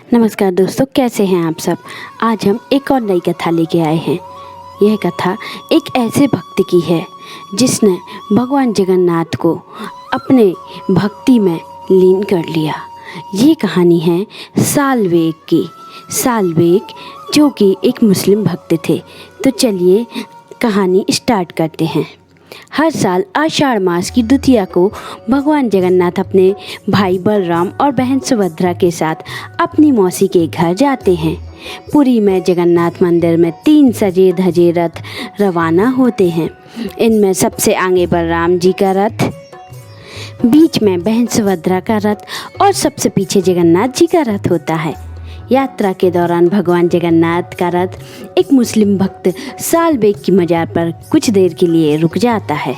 नमस्कार दोस्तों, कैसे हैं आप सब। आज हम एक और नई कथा लेके आए हैं। यह कथा एक ऐसे भक्त की है जिसने भगवान जगन्नाथ को अपने भक्ति में लीन कर लिया। ये कहानी है साल्वेग की। साल्वेग जो कि एक मुस्लिम भक्त थे। तो चलिए कहानी स्टार्ट करते हैं। हर साल आषाढ़ मास की द्वितीया को भगवान जगन्नाथ अपने भाई बलराम और बहन सुभद्रा के साथ अपनी मौसी के घर जाते हैं। पुरी में जगन्नाथ मंदिर में 3 सजे धजे रथ रवाना होते हैं। इनमें सबसे आगे बलराम जी का रथ, बीच में बहन सुभद्रा का रथ और सबसे पीछे जगन्नाथ जी का रथ होता है। यात्रा के दौरान भगवान जगन्नाथ का रथ एक मुस्लिम भक्त साल्वेग की मजार पर कुछ देर के लिए रुक जाता है।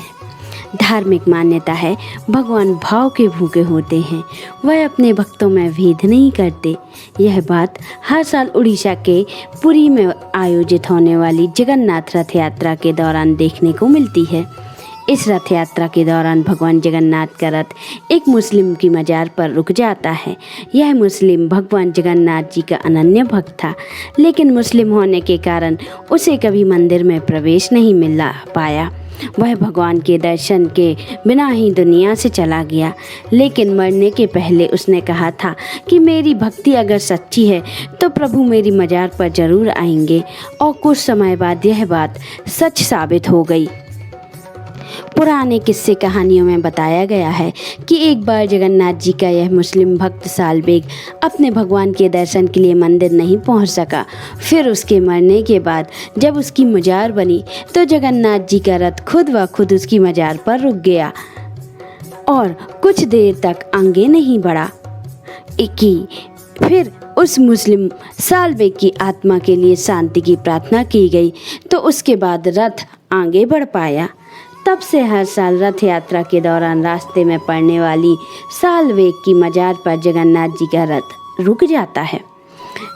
धार्मिक मान्यता है भगवान भाव के भूखे होते हैं, वह अपने भक्तों में भेद नहीं करते। यह बात हर साल उड़ीसा के पुरी में आयोजित होने वाली जगन्नाथ रथ यात्रा के दौरान देखने को मिलती है। इस रथ यात्रा के दौरान भगवान जगन्नाथ का रथ एक मुस्लिम की मजार पर रुक जाता है। यह मुस्लिम भगवान जगन्नाथ जी का अनन्य भक्त था, लेकिन मुस्लिम होने के कारण उसे कभी मंदिर में प्रवेश नहीं मिल पाया। वह भगवान के दर्शन के बिना ही दुनिया से चला गया। लेकिन मरने के पहले उसने कहा था कि मेरी भक्ति अगर सच्ची है तो प्रभु मेरी मजार पर जरूर आएंगे, और कुछ समय बाद यह बात सच साबित हो गई। पुराने किस्से कहानियों में बताया गया है कि एक बार जगन्नाथ जी का यह मुस्लिम भक्त साल्वेग अपने भगवान के दर्शन के लिए मंदिर नहीं पहुंच सका। फिर उसके मरने के बाद जब उसकी मजार बनी तो जगन्नाथ जी का रथ खुद व खुद उसकी मजार पर रुक गया और कुछ देर तक आगे नहीं बढ़ा। फिर उस मुस्लिम साल्वेग की आत्मा के लिए शांति की प्रार्थना की गई तो उसके बाद रथ आगे बढ़ पाया। तब से हर साल रथ यात्रा के दौरान रास्ते में पड़ने वाली साल्वेग की मजार पर जगन्नाथ जी का रथ रुक जाता है।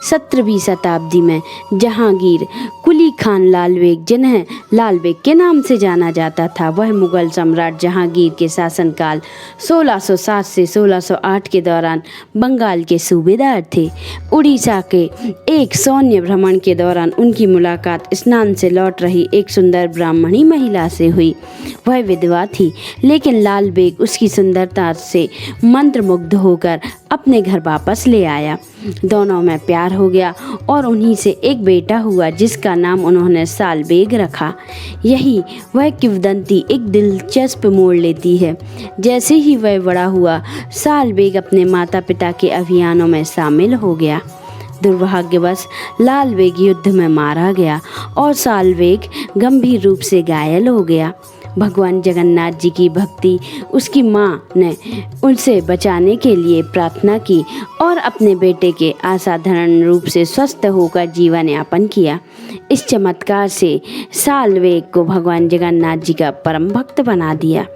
17वीं शताब्दी में जहांगीर कुली खान लालबेग, जिन्हें लालबेग के नाम से जाना जाता था, वह मुगल सम्राट जहांगीर के शासनकाल 1607 से 1608 के दौरान बंगाल के सूबेदार थे। उड़ीसा के एक सैन्य भ्रमण के दौरान उनकी मुलाकात स्नान से लौट रही एक सुंदर ब्राह्मणी महिला से हुई। वह विधवा थी, लेकिन लालबेग उसकी सुंदरता से मंत्रमुग्ध होकर अपने घर वापस ले आया। दोनों में प्यार हो गया और उन्हीं से एक बेटा हुआ जिसका नाम उन्होंने साल्वेग रखा। यही वह किंवदंती एक दिलचस्प मोड़ लेती है। जैसे ही वह बड़ा हुआ, साल्वेग अपने माता पिता के अभियानों में शामिल हो गया। दुर्भाग्यवश लालबेग युद्ध में मारा गया और साल्वेग गंभीर रूप से घायल हो गया। भगवान जगन्नाथ जी की भक्ति उसकी माँ ने उनसे बचाने के लिए प्रार्थना की और अपने बेटे के असाधारण रूप से स्वस्थ होकर जीवन यापन किया। इस चमत्कार से साल्वेग को भगवान जगन्नाथ जी का परम भक्त बना दिया।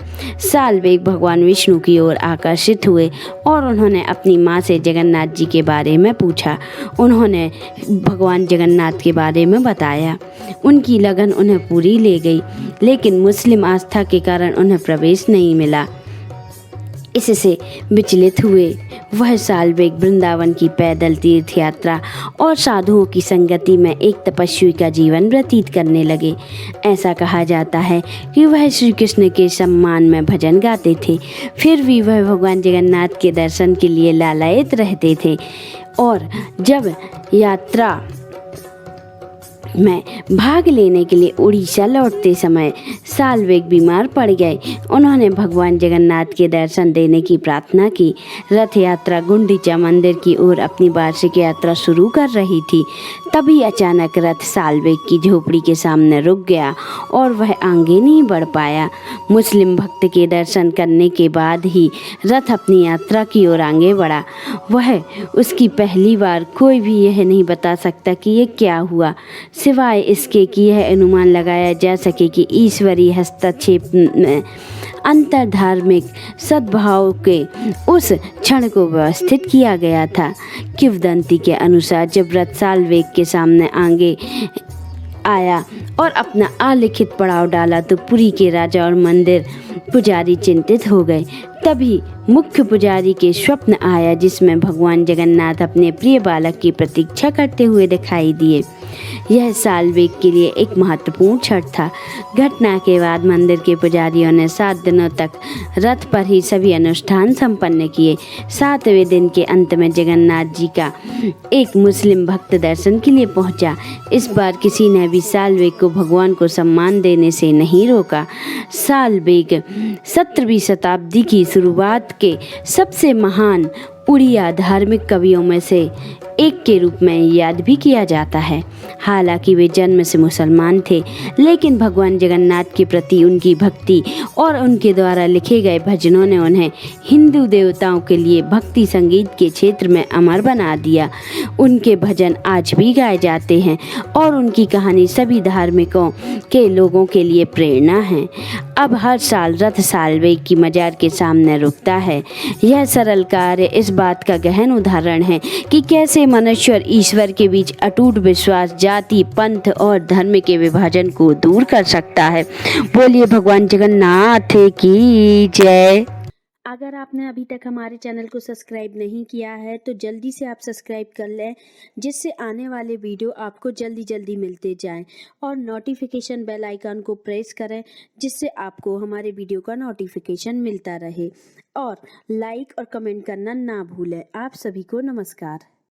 साल्वेग भगवान विष्णु की ओर आकर्षित हुए और उन्होंने अपनी माँ से जगन्नाथ जी के बारे में पूछा। उन्होंने भगवान जगन्नाथ के बारे में बताया। उनकी लगन उन्हें पूरी ले गई, लेकिन मुस्लिम आस्था के कारण उन्हें प्रवेश नहीं मिला। इससे विचलित हुए वह साल्वेग वृंदावन की पैदल तीर्थ यात्रा और साधुओं की संगति में एक तपस्वी का जीवन व्यतीत करने लगे। ऐसा कहा जाता है कि वह श्री कृष्ण के सम्मान में भजन गाते थे, फिर भी वह भगवान जगन्नाथ के दर्शन के लिए लालायित रहते थे। और जब यात्रा में भाग लेने के लिए उड़ीसा लौटते समय साल्वेग बीमार पड़ गए। उन्होंने भगवान जगन्नाथ के दर्शन देने की प्रार्थना की। रथ यात्रा गुंडीचा मंदिर की ओर अपनी वार्षिक यात्रा शुरू कर रही थी। तभी अचानक रथ साल्वेग की झोपड़ी के सामने रुक गया और वह आगे नहीं बढ़ पाया। मुस्लिम भक्त के दर्शन करने के बाद ही रथ अपनी यात्रा की ओर आगे बढ़ा। वह उसकी पहली बार, कोई भी यह नहीं बता सकता कि यह क्या हुआ, सिवाय इसके कि यह अनुमान लगाया जा सके कि ईश्वरीय हस्तक्षेप में अंतर्धार्मिक सद्भाव के उस क्षण को व्यवस्थित किया गया था। किंवदंती के अनुसार जब रथ साल्वेग के सामने आगे आया और अपना अलिखित पड़ाव डाला तो पुरी के राजा और मंदिर पुजारी चिंतित हो गए। तभी मुख्य पुजारी के स्वप्न आया जिसमें भगवान जगन्नाथ अपने प्रिय बालक की प्रतीक्षा करते हुए दिखाई दिए। यह सालवेग के लिए एक महत्वपूर्ण क्षण था। घटना के बाद मंदिर के पुजारियों ने 7 दिनों तक रथ पर ही सभी अनुष्ठान संपन्न किए। 7वें दिन के अंत में जगन्नाथ जी का एक मुस्लिम भक्त दर्शन के लिए पहुंचा। इस बार किसी ने भी सालवेग को भगवान को सम्मान देने से नहीं रोका। सालवेग 17वीं शताब्दी की शुरुआत के सबसे महान उड़िया धार्मिक कवियों में से एक के रूप में याद भी किया जाता है। हालांकि वे जन्म से मुसलमान थे, लेकिन भगवान जगन्नाथ के प्रति उनकी भक्ति और उनके द्वारा लिखे गए भजनों ने उन्हें हिंदू देवताओं के लिए भक्ति संगीत के क्षेत्र में अमर बना दिया। उनके भजन आज भी गाए जाते हैं और उनकी कहानी सभी धार्मिकों के लोगों के लिए प्रेरणा है। अब हर साल रथ सालवेग की मजार के सामने रुकता है। यह सरल कार्य इस बात का गहन उदाहरण है कि कैसे मनुष्य और ईश्वर के बीच अटूट विश्वास जाति, पंथ और धर्म के विभाजन को दूर कर सकता है। बोलिए भगवान जगन्नाथ की जय। अगर आपने अभी तक हमारे चैनल को सब्सक्राइब नहीं किया है तो जल्दी से आप सब्सक्राइब कर लें, जिससे आने वाले वीडियो आपको जल्दी मिलते जाएं, और नोटिफिकेशन बेल आइकन को प्रेस करें जिससे आपको हमारे वीडियो का नोटिफिकेशन मिलता रहे। और लाइक और कमेंट करना ना भूलें। आप सभी को नमस्कार।